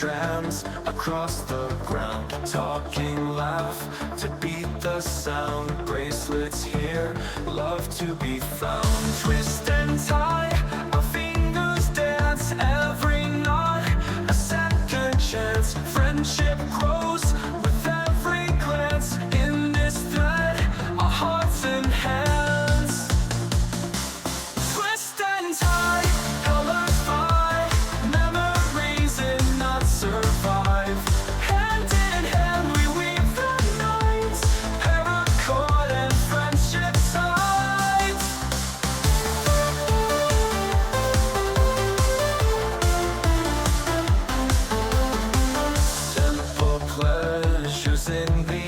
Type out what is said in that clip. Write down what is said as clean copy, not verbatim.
strands across the ground. Talking, laugh to beat the sound. Bracelets here, love to be found. Twist and tie, our fingers dance. Every knot, a second chance. Friendship grows with every glance. In this thread, our hearts and hands. Twist and tie, colors fly. Memories in knots survive. Hand in hand we weave the night. Paracord and friendship sides. Simple pleasures in the